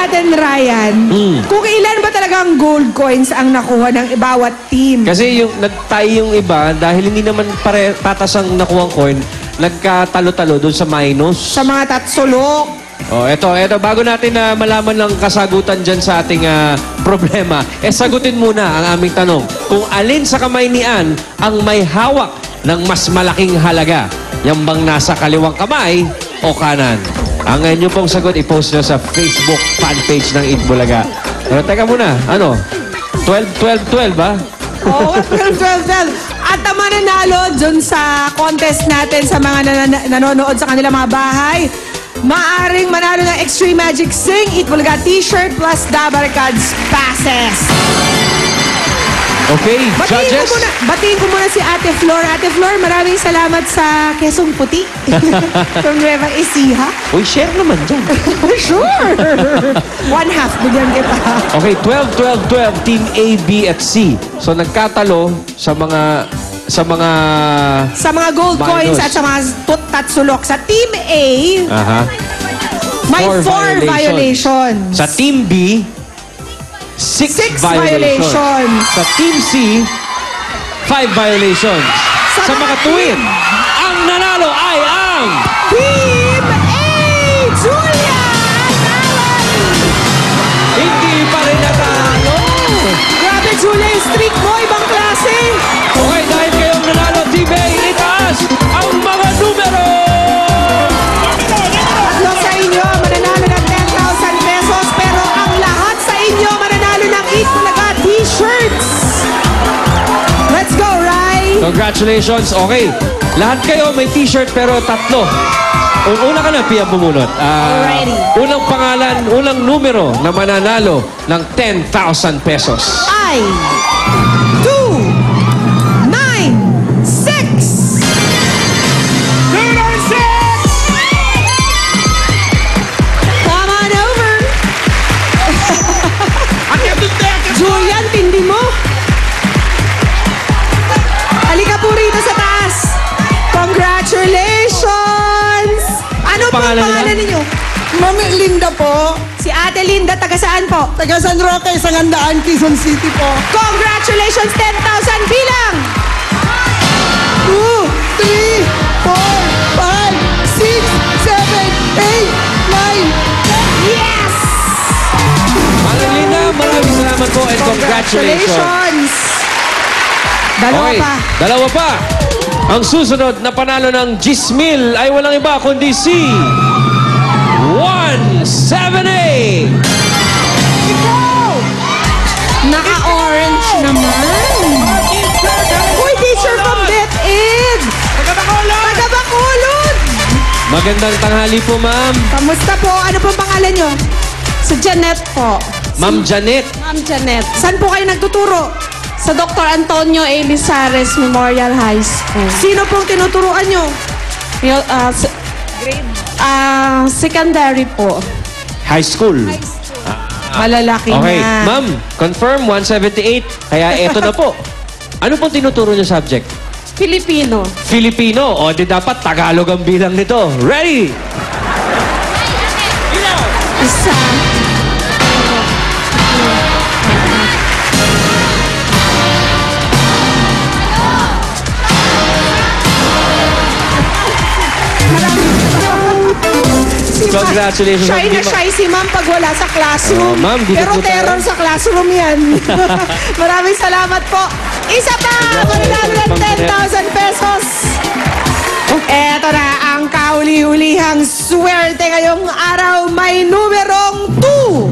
natin, Ryan, kung ilan ba talagang gold coins ang nakuha ng bawat team? Kasi yung nag-tie yung iba, dahil hindi naman patas ang nakuha coin, nagkatalo-talo doon sa minus. Sa mga tatsulok. Oh, eto, bago natin na malaman ng kasagutan dyan sa ating problema, sagutin muna ang aming tanong. Kung alin sa kamay ni Ann ang may hawak ng mas malaking halaga? Yan bang nasa kaliwang kamay o kanan? Ang inyo pong sagot, i-post nyo sa Facebook fanpage ng Eat Bulaga. Pero teka muna, ano? 12-12-12 ba? Oo, 12-12-12. At ang mananalo dun sa contest natin sa mga nanonood sa kanilang mga bahay, maaring manalo ng Extreme Magic Sing Eat Bulaga t-shirt plus Dabarkads passes. Okay, judges. Batiin ko muna si Ate Flor. Ate Flor, maraming salamat sa Quezon Puti. From Nueva Ecija. Uy, share naman dyan. Sure. 1/2, bigyan kita. Okay, 12-12-12, Team A, B, at C. So, nagkatalo sa mga gold coins at sa mga tatsulok. Sa Team A, may 4 violations. Sa Team B, 6 violations. Sa Team C, 5 violations. Sa mga tuwid, ang nanalo ay ang Team A! Julia! Hindi pa rin natalo. Grabe, Julia, yung streak mo, ibang klase. Okay, dahil kayong nanalo, Team A, itaas ang mga numero. Tatlo sa inyo, mananalo ng 10,000 pesos. Pero ang lahat sa inyo, mananalo ng Eat Bulaga t-shirts. Let's go, Rai! Congratulations. Okay, lahat kayo may t-shirt pero tatlo. Una ka na, Pia Bumunot. Alrighty. Unang pangalan, unang numero na mananalo ng 10,000 pesos. I 2 9 6. Come on over. Julian, tindi mo. Halika po rito sa taas. Congratulations! Ano po ang pangalan ninyo? Mami Linda po. Si Ate Linda, taga saan po? Taga San Roque, Sangandaan, Quezon City po. Congratulations! 10,000 bilang! 2, 3, 4, 5, 6, 7, 8, 9. Yes! Manang Linda, maraming salamat po and congratulations. Dalawa pa. Dalawa pa. Ang susunod na panalo ng Gismil ay walang iba kundi si 178. Naka-orange naman. Uy, teacher from DepEd. Taga Bacolod. Magandang tanghali po, ma'am. Kamusta po? Ano pong pangalan nyo? Sa Janet po. Ma'am Janet. Ma'am Janet. Saan po kayo nagtuturo? Sa Dr. Antonio A. Lizares Memorial High School. Sino pong tinuturuan nyo? Secondary po. High school. Malalaki Okay, na. ma'am, confirm 178. Kaya eto na po. Ano pong tinuturo niyo subject? Filipino. Filipino. O di dapat Tagalog ang bilang nito. Ready? Isa. Congratulations. Shy na shy si ma'am pag wala sa classroom. Ma'am, dito Pero po tayo. terror sa classroom yan. Maraming salamat po. Isa pa! Mananalo ng 10,000 pesos. Eto na ang kauli-ulihang swerte ngayong araw. May numerong 2,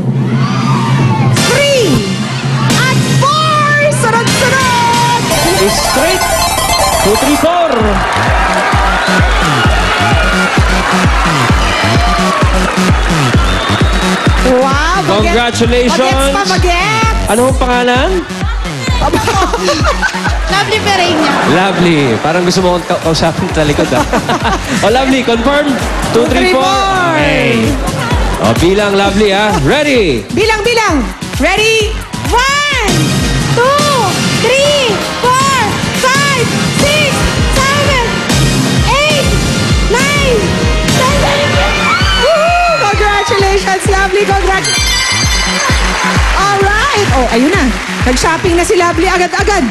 3, at 4. Sunod-sunod! Straight. 2, 3, 4. Wow! Congratulations. Bagets pa, bagets! Ano ang pangalan? Lovely Pereña. Lovely. Parang gusto mo akong kausapin sa likod, ah. O, Lovely, confirm. 2, 3, 4. Okay. O, bilang, Lovely, ah. Ready? Bilang, bilang! Ready? 1, 2, 3, 4, 5, 6, 7, 8, 9, 10. Woo! Congratulations, Lovely! Congratulations! ayun na. Nag-shopping na si Lovely agad-agad.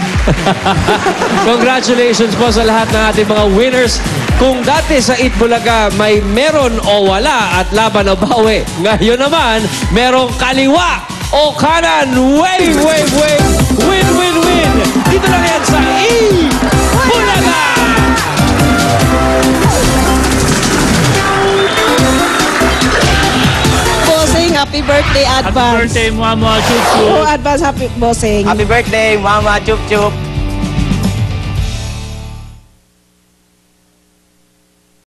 Congratulations po sa lahat ng ating mga winners. Kung dati sa Eat Bulaga may meron o wala at laban o bawi, ngayon naman merong kaliwa o kanan. Wave, wave, wave. Win, win, win. Dito lang yan sa Eat Bulaga. Bossing, happy birthday Happy advance. birthday, Mama Chup Chup. Oh, advance happy bossing. Happy birthday, Mama Chup Chup.